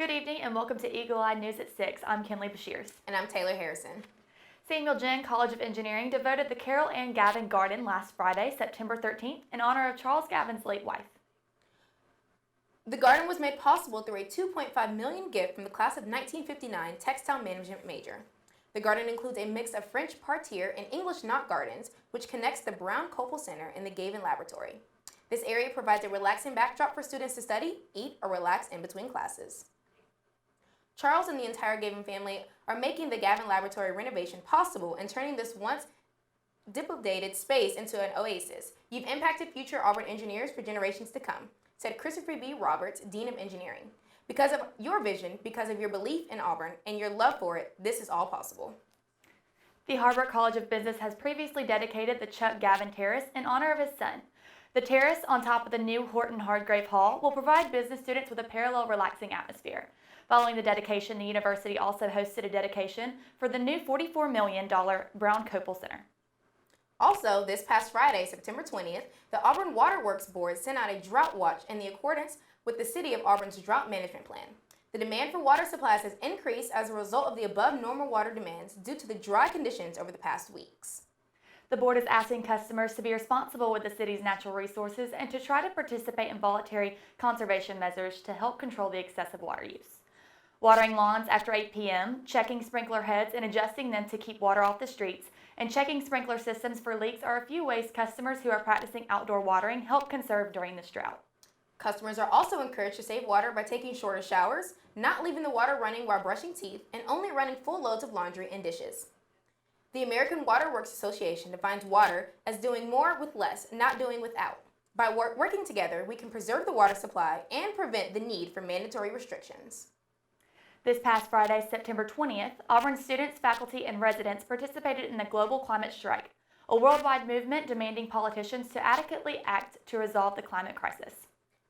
Good evening and welcome to Eagle Eye News at 6. I'm Kinley Bashirs. And I'm Taylor Harrison. Samuel Ginn College of Engineering devoted the Carol Ann Gavin Garden last Friday, September 13th, in honor of Charles Gavin's late wife. The garden was made possible through a $2.5 million gift from the class of 1959 textile management major. The garden includes a mix of French parterre and English knot gardens, which connects the Brown Copel Center and the Gavin Laboratory. This area provides a relaxing backdrop for students to study, eat, or relax in between classes. Charles and the entire Gavin family are making the Gavin Laboratory renovation possible and turning this once dilapidated space into an oasis. You've impacted future Auburn engineers for generations to come, said Christopher B. Roberts, Dean of Engineering. Because of your vision, because of your belief in Auburn, and your love for it, this is all possible. The Harbor College of Business has previously dedicated the Chuck Gavin Terrace in honor of his son. The terrace, on top of the new Horton Hardgrave Hall, will provide business students with a parallel, relaxing atmosphere. Following the dedication, the university also hosted a dedication for the new $44 million Brown Copel Center. Also, this past Friday, September 20th, the Auburn Water Works Board sent out a drought watch in accordance with the City of Auburn's drought management plan. The demand for water supplies has increased as a result of the above normal water demands due to the dry conditions over the past weeks. The board is asking customers to be responsible with the city's natural resources and to try to participate in voluntary conservation measures to help control the excessive water use. Watering lawns after 8 p.m., checking sprinkler heads and adjusting them to keep water off the streets, and checking sprinkler systems for leaks are a few ways customers who are practicing outdoor watering help conserve during this drought. Customers are also encouraged to save water by taking shorter showers, not leaving the water running while brushing teeth, and only running full loads of laundry and dishes. The American Water Works Association defines water as doing more with less, not doing without. By working together, we can preserve the water supply and prevent the need for mandatory restrictions. This past Friday, September 20th, Auburn students, faculty, and residents participated in the Global Climate Strike, a worldwide movement demanding politicians to adequately act to resolve the climate crisis.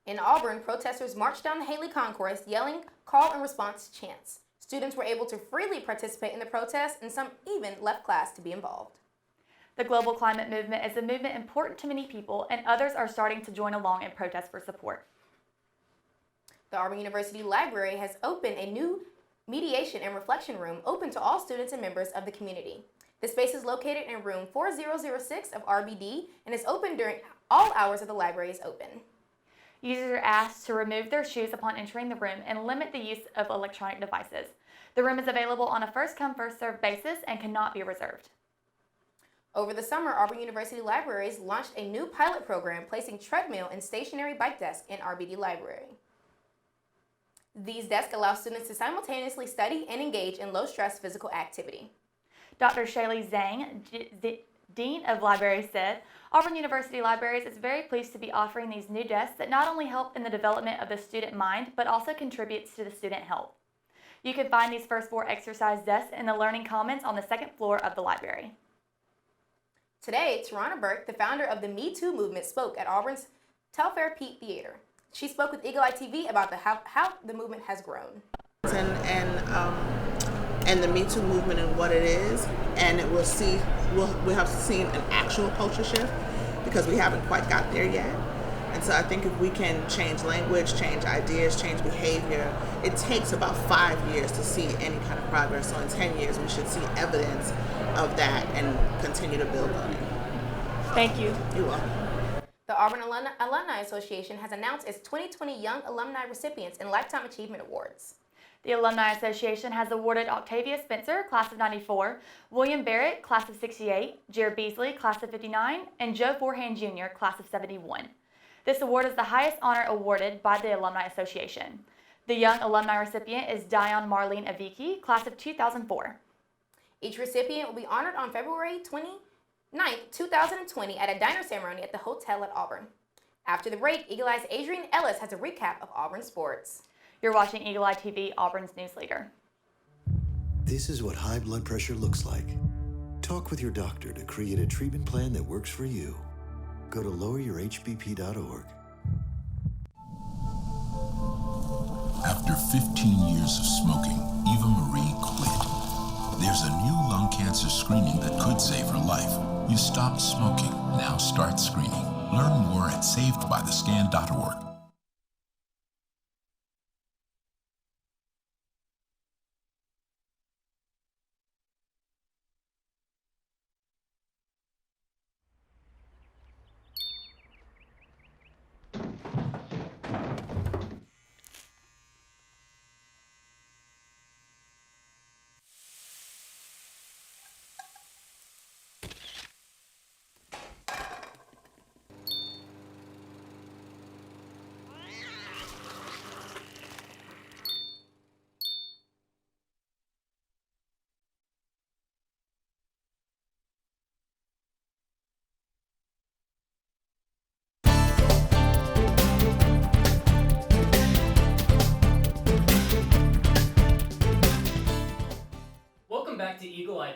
In Auburn, protesters marched down the Haley Concourse yelling call and response chants. Students were able to freely participate in the protest, and some even left class to be involved. The global climate movement is a movement important to many people, and others are starting to join along in protest for support. The Auburn University Library has opened a new mediation and reflection room open to all students and members of the community. The space is located in room 4006 of RBD and is open during all hours of the library is open. Users are asked to remove their shoes upon entering the room and limit the use of electronic devices. The room is available on a first-come, first-served basis and cannot be reserved. Over the summer, Auburn University Libraries launched a new pilot program placing treadmill and stationary bike desks in RBD Library. These desks allow students to simultaneously study and engage in low-stress physical activity. Dr. Shaylee Zhang, Dean of Libraries, said, Auburn University Libraries is very pleased to be offering these new desks that not only help in the development of the student mind, but also contributes to the student health. You can find these first 4 exercise desks in the Learning Commons on the 2nd floor of the library. Today, Tarana Burke, the founder of the Me Too movement, spoke at Auburn's Telfair Pete Theater. She spoke with Eagle Eye TV about how the movement has grown. And the Me Too movement and what it is, and we'll have seen an actual culture shift because we haven't quite got there yet. And so I think if we can change language, change ideas, change behavior, it takes about 5 years to see any kind of progress. So in 10 years, we should see evidence of that and continue to build on it. Thank you. You're welcome. The Auburn Alumni Association has announced its 2020 Young Alumni Recipients and Lifetime Achievement Awards. The Alumni Association has awarded Octavia Spencer, class of 94, William Barrett, class of 68, Jared Beasley, class of 59, and Joe Forehand Jr., class of 71. This award is the highest honor awarded by the Alumni Association. The Young Alumni recipient is Dion Marlene Aviki, class of 2004. Each recipient will be honored on February 29, 2020 at a dinner ceremony at the Hotel at Auburn. After the break, Eagle Eye's Adrienne Ellis has a recap of Auburn sports. You're watching Eagle Eye TV, Auburn's news leader. This is what high blood pressure looks like. Talk with your doctor to create a treatment plan that works for you. Go to loweryourhbp.org. After 15 years of smoking, Eva Marie quit. There's a new lung cancer screening that could save her life. You stopped smoking. Now start screening. Learn more at savedbythescan.org.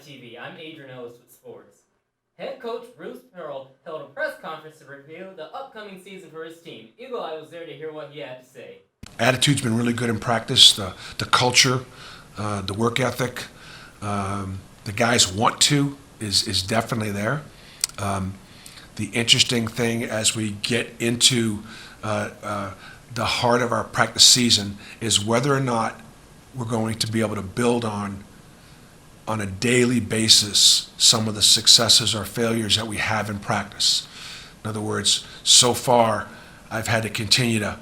TV, I'm Adrian Ellis with sports. Head coach Bruce Pearl held a press conference to reveal the upcoming season for his team. Eagle Eye was there to hear what he had to say. Attitude's been really good in practice. The culture, the work ethic, the guys want to is definitely there. The interesting thing as we get into the heart of our practice season is whether or not we're going to be able to build on a daily basis some of the successes or failures that we have in practice. In other words, so far I've had to continue to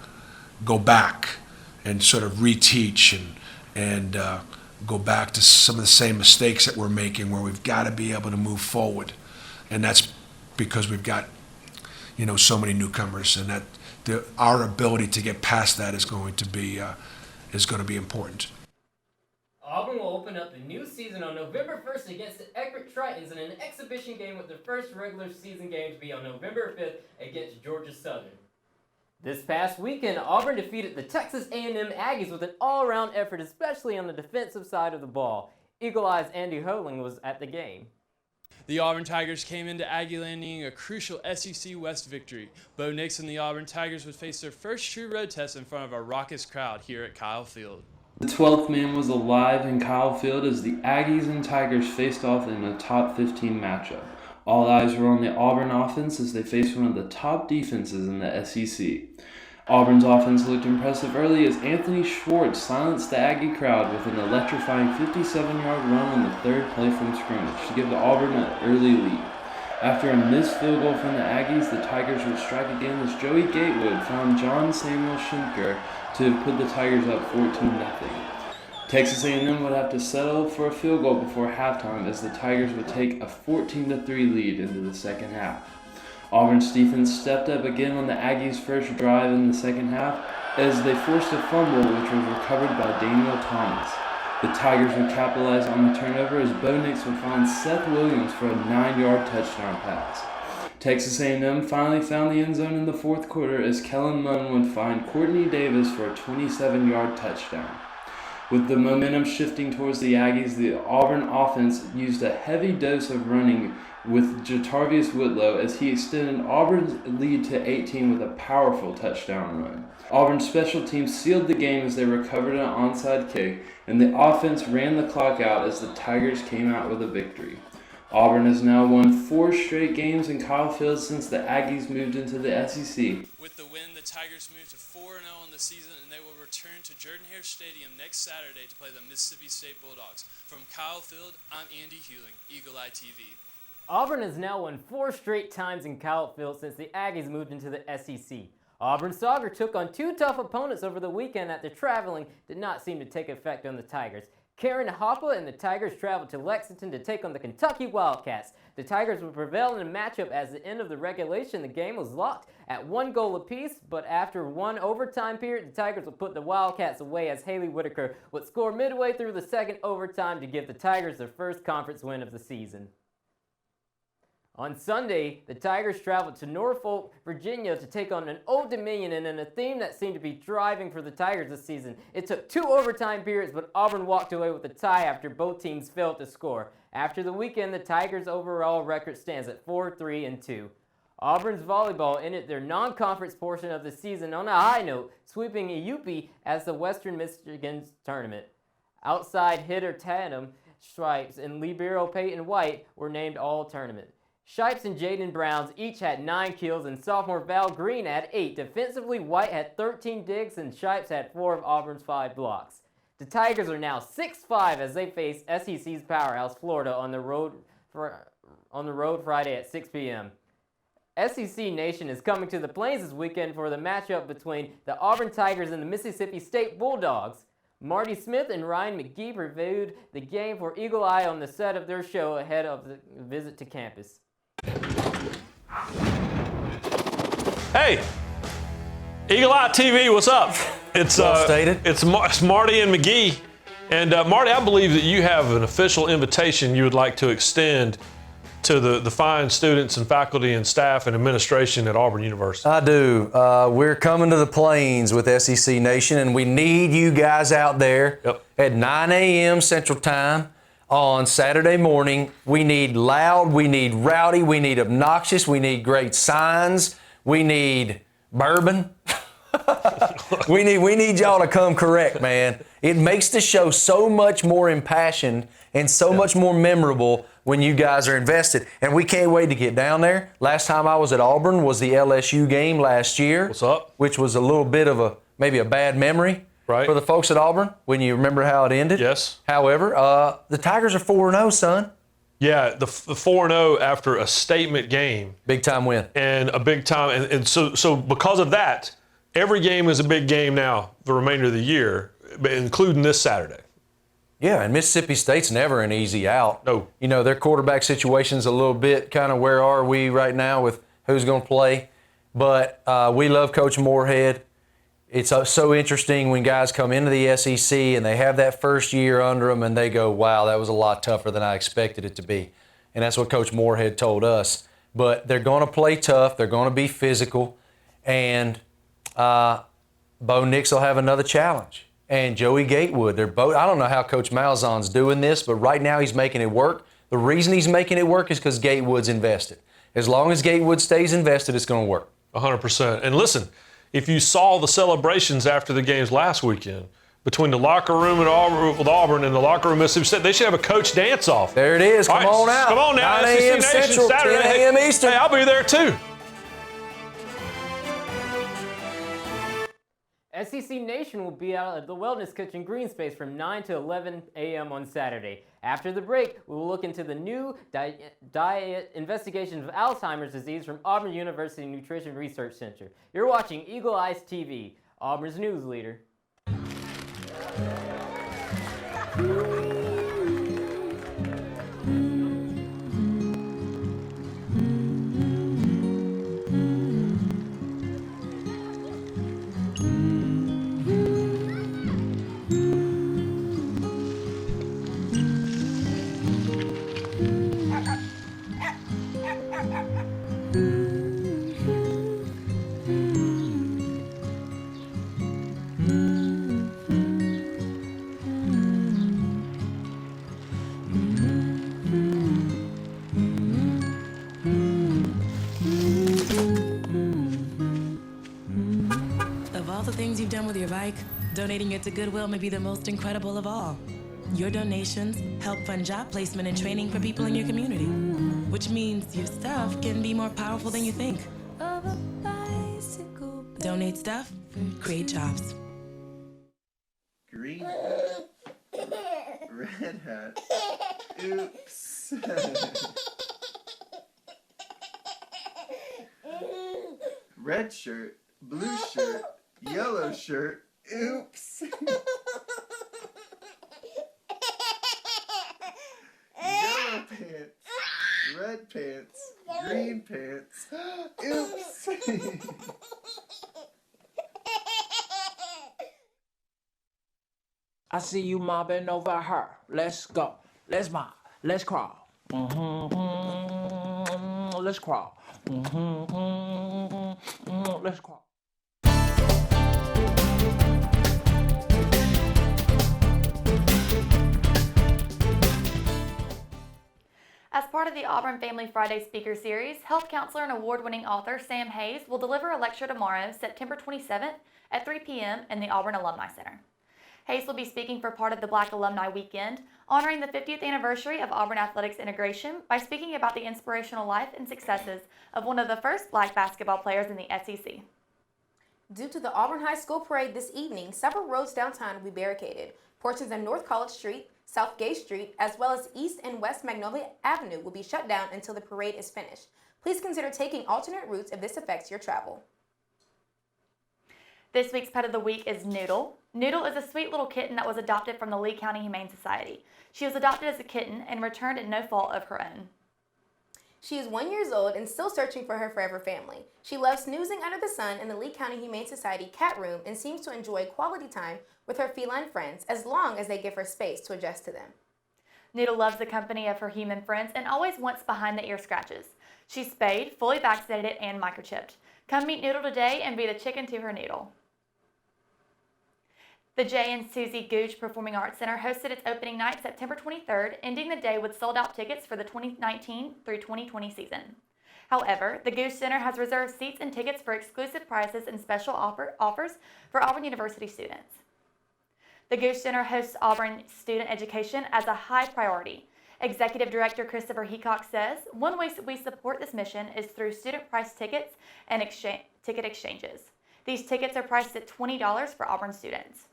go back and sort of reteach and go back to some of the same mistakes that we're making, where we've got to be able to move forward. And that's because we've got, so many newcomers, and that our ability to get past that is going to be important. Auburn will open up the new season on November 1st against the Everett Tritons in an exhibition game, with their first regular season game to be on November 5th against Georgia Southern. This past weekend, Auburn defeated the Texas A&M Aggies with an all-around effort, especially on the defensive side of the ball. Eagle Eye's Andy Holing was at the game. The Auburn Tigers came into Aggie Landing a crucial SEC West victory. Bo Nix and the Auburn Tigers would face their first true road test in front of a raucous crowd here at Kyle Field. The 12th man was alive in Kyle Field as the Aggies and Tigers faced off in a top 15 matchup. All eyes were on the Auburn offense as they faced one of the top defenses in the SEC. Auburn's offense looked impressive early as Anthony Schwartz silenced the Aggie crowd with an electrifying 57-yard run on the third play from scrimmage to give the Auburn an early lead. After a missed field goal from the Aggies, the Tigers would strike again as Joey Gatewood found John Samuel Schenker to put the Tigers up 14-0. Texas A&M would have to settle for a field goal before halftime as the Tigers would take a 14-3 lead into the second half. Auburn's defense stepped up again on the Aggies' first drive in the second half as they forced a fumble which was recovered by Daniel Thomas. The Tigers would capitalize on the turnover as Bo Nix would find Seth Williams for a 9-yard touchdown pass. Texas A&M finally found the end zone in the fourth quarter as Kellen Munn would find Courtney Davis for a 27-yard touchdown. With the momentum shifting towards the Aggies, the Auburn offense used a heavy dose of running with Jatarvius Whitlow as he extended Auburn's lead to 18 with a powerful touchdown run. Auburn's special teams sealed the game as they recovered an onside kick, and the offense ran the clock out as the Tigers came out with a victory. Auburn has now won 4 straight games in Kyle Field since the Aggies moved into the SEC. With the win, the Tigers moved to 4-0 in the season, and they will return to Jordan-Hare Stadium next Saturday to play the Mississippi State Bulldogs. From Kyle Field, I'm Andy Hewling, Eagle Eye TV. Auburn has now won 4 straight times in Kyle Field since the Aggies moved into the SEC. Auburn Soccer took on 2 tough opponents over the weekend that their traveling did not seem to take effect on the Tigers. Karen Hoppe and the Tigers traveled to Lexington to take on the Kentucky Wildcats. The Tigers would prevail in a matchup as the end of the regulation. The game was locked at 1 goal apiece, but after 1 overtime period, the Tigers would put the Wildcats away as Haley Whitaker would score midway through the second overtime to give the Tigers their first conference win of the season. On Sunday, the Tigers traveled to Norfolk, Virginia to take on an Old Dominion, and in a theme that seemed to be driving for the Tigers this season. It took 2 overtime periods, but Auburn walked away with a tie after both teams failed to score. After the weekend, the Tigers' overall record stands at 4-3-2. Auburn's volleyball ended their non-conference portion of the season on a high note, sweeping UP as the Western Michigan's tournament. Outside hitter Tatum Shipes and libero Peyton White were named all-tournament. Shipes and Jaden Browns each had 9 kills, and sophomore Val Green had 8. Defensively, White had 13 digs, and Shipes had 4 of Auburn's 5 blocks. The Tigers are now 6-5 as they face SEC's powerhouse, Florida, on the road Friday at 6 p.m. SEC Nation is coming to the Plains this weekend for the matchup between the Auburn Tigers and the Mississippi State Bulldogs. Marty Smith and Ryan McGee previewed the game for Eagle Eye on the set of their show ahead of the visit to campus. Hey, Eagle Eye TV, what's up? It's Marty and McGee. And Marty, I believe that you have an official invitation you would like to extend to the fine students and faculty and staff and administration at Auburn University. I do. We're coming to the Plains with SEC Nation, and we need you guys out there at 9 a.m. Central Time. on Saturday morning. We need loud, we need rowdy, we need obnoxious, we need great signs, we need bourbon. we need y'all to come correct, man. It makes the show so much more impassioned and so much more memorable when you guys are invested. And we can't wait to get down there. Last time I was at Auburn was the LSU game last year. What's up? Which was a little bit of maybe a bad memory for the folks at Auburn when you remember how it ended. Yes. However, the Tigers are 4-0, son. Yeah, the 4-0 after a statement game. Big time win. And a big time. And so because of that, every game is a big game now the remainder of the year, including this Saturday. Yeah, and Mississippi State's never an easy out. No. You know, their quarterback situation's a little bit kind of where are we right now with who's going to play. But we love Coach Moorhead. It's so interesting when guys come into the SEC and they have that first year under them and they go, wow, that was a lot tougher than I expected it to be. And that's what Coach Moorhead told us. But they're going to play tough. They're going to be physical. And Bo Nix will have another challenge. And Joey Gatewood, they're both. I don't know how Coach Malzahn's doing this, but right now he's making it work. The reason he's making it work is because Gatewood's invested. As long as Gatewood stays invested, it's going to work. 100%. And listen, if you saw the celebrations after the games last weekend between the locker room at Auburn and the locker room at Mississippi State, they should have a coach dance-off. There it is. Come on out. Come on now. 9 a.m. SEC Nation Central, Saturday. 10 a.m. Eastern. Hey, I'll be there too. SEC Nation will be out at the Wellness Kitchen Green Space from 9 to 11 a.m. on Saturday. After the break, we will look into the new diet investigation of Alzheimer's disease from Auburn University Nutrition Research Center. You're watching Eagle Eyes TV, Auburn's news leader. You've done with your bike, donating it to Goodwill may be the most incredible of all. Your donations help fund job placement and training for people in your community, which means your stuff can be more powerful than you think. Donate stuff, create jobs. Green hat, red hat, oops. Red shirt, blue shirt, yellow shirt, oops. Yellow pants, red pants, green pants, oops. I see you mobbing over her. Let's go. Let's mob. Let's crawl. Let's crawl. Let's crawl. As part of the Auburn Family Friday Speaker Series, health counselor and award-winning author Sam Hayes will deliver a lecture tomorrow, September 27th at 3 p.m. in the Auburn Alumni Center. Hayes will be speaking for part of the Black Alumni Weekend, honoring the 50th anniversary of Auburn Athletics integration by speaking about the inspirational life and successes of one of the first Black basketball players in the SEC. Due to the Auburn High School parade this evening, several roads downtown will be barricaded. Portions of North College Street, South Gay Street, as well as East and West Magnolia Avenue will be shut down until the parade is finished. Please consider taking alternate routes if this affects your travel. This week's Pet of the Week is Noodle. Noodle is a sweet little kitten that was adopted from the Lee County Humane Society. She was adopted as a kitten and returned at no fault of her own. She is 1 year old and still searching for her forever family. She loves snoozing under the sun in the Lee County Humane Society cat room and seems to enjoy quality time with her feline friends as long as they give her space to adjust to them. Noodle loves the company of her human friends and always wants behind the ear scratches. She's spayed, fully vaccinated, and microchipped. Come meet Noodle today and be the chicken to her noodle. The Jay and Susie Gooch Performing Arts Center hosted its opening night September 23rd, ending the day with sold-out tickets for the 2019 through 2020 season. However, the Gooch Center has reserved seats and tickets for exclusive prices and special offers for Auburn University students. The Gooch Center hosts Auburn student education as a high priority. Executive Director Christopher Heacock says, "One way we support this mission is through student price tickets and ticket exchanges. These tickets are priced at $20 for Auburn students."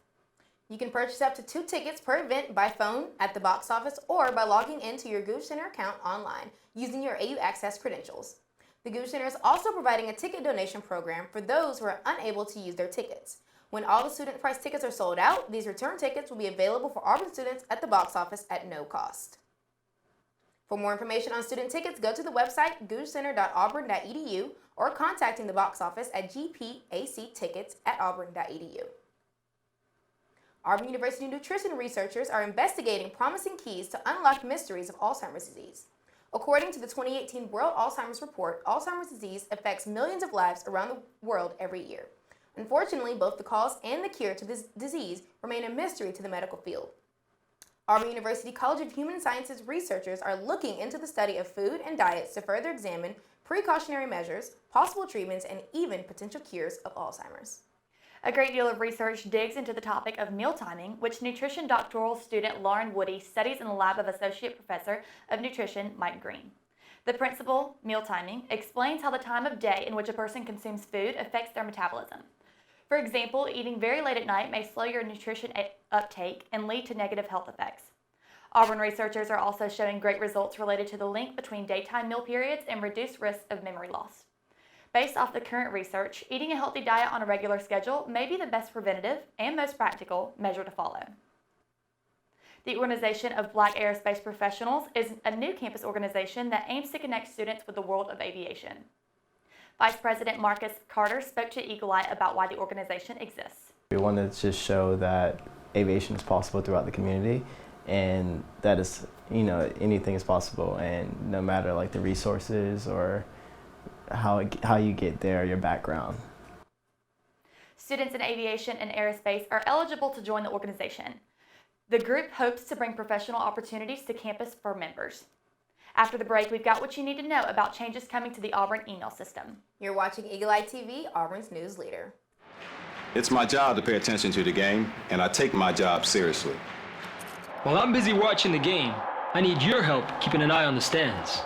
You can purchase up to 2 tickets per event by phone, at the box office, or by logging into your Gooch Center account online using your AU Access credentials. The Gooch Center is also providing a ticket donation program for those who are unable to use their tickets. When all the student price tickets are sold out, these return tickets will be available for Auburn students at the box office at no cost. For more information on student tickets, go to the website goochcenter.auburn.edu or contacting the box office at gpactickets@auburn.edu. Auburn University nutrition researchers are investigating promising keys to unlock mysteries of Alzheimer's disease. According to the 2018 World Alzheimer's Report, Alzheimer's disease affects millions of lives around the world every year. Unfortunately, both the cause and the cure to this disease remain a mystery to the medical field. Auburn University College of Human Sciences researchers are looking into the study of food and diets to further examine precautionary measures, possible treatments, and even potential cures of Alzheimer's. A great deal of research digs into the topic of meal timing, which nutrition doctoral student Lauren Woody studies in the lab of Associate Professor of Nutrition Mike Green. The principle, meal timing, explains how the time of day in which a person consumes food affects their metabolism. For example, eating very late at night may slow your nutrition uptake and lead to negative health effects. Auburn researchers are also showing great results related to the link between daytime meal periods and reduced risk of memory loss. Based off the current research, eating a healthy diet on a regular schedule may be the best preventative and most practical measure to follow. The Organization of Black Aerospace Professionals is a new campus organization that aims to connect students with the world of aviation. Vice President Marcus Carter spoke to Eagle Eye about why the organization exists. We wanted to just show that aviation is possible throughout the community, and that is, anything is possible, and no matter like the resources or how you get there, your background. Students in aviation and aerospace are eligible to join the organization. The group hopes to bring professional opportunities to campus for members. After the break, we've got what you need to know about changes coming to the Auburn email system. You're watching Eagle Eye TV, Auburn's news leader. It's my job to pay attention to the game, and I take my job seriously. While I'm busy watching the game, I need your help keeping an eye on the stands.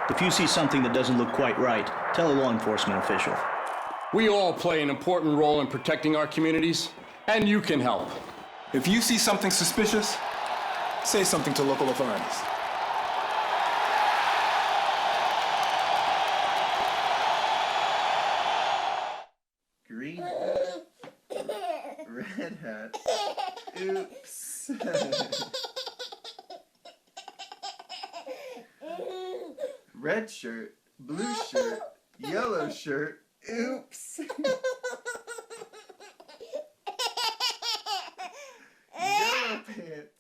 If you see something that doesn't look quite right, tell a law enforcement official. We all play an important role in protecting our communities, and you can help. If you see something suspicious, say something to local authorities. Green hat, red hat, oops. Red shirt, blue shirt, yellow shirt, oops. Yellow pants,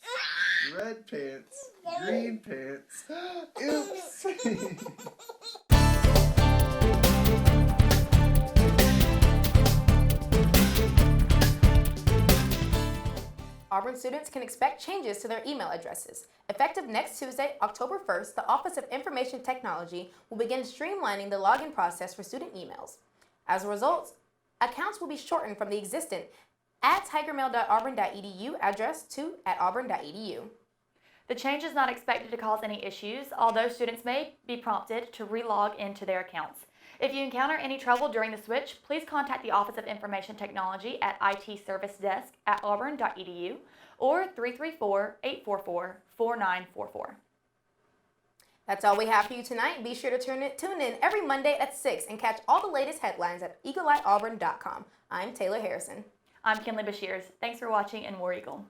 red pants, green pants, oops. Auburn students can expect changes to their email addresses. Effective next Tuesday, October 1st, the Office of Information Technology will begin streamlining the login process for student emails. As a result, accounts will be shortened from the existing @tigermail.auburn.edu address to @auburn.edu. The change is not expected to cause any issues, although students may be prompted to re-log into their accounts. If you encounter any trouble during the switch, please contact the Office of Information Technology at itservicedesk@auburn.edu or 334-844-4944. That's all we have for you tonight. Be sure to tune in every Monday at 6 and catch all the latest headlines at eagleeyeauburn.com. I'm Taylor Harrison. I'm Kinley Bashirs. Thanks for watching, and War Eagle.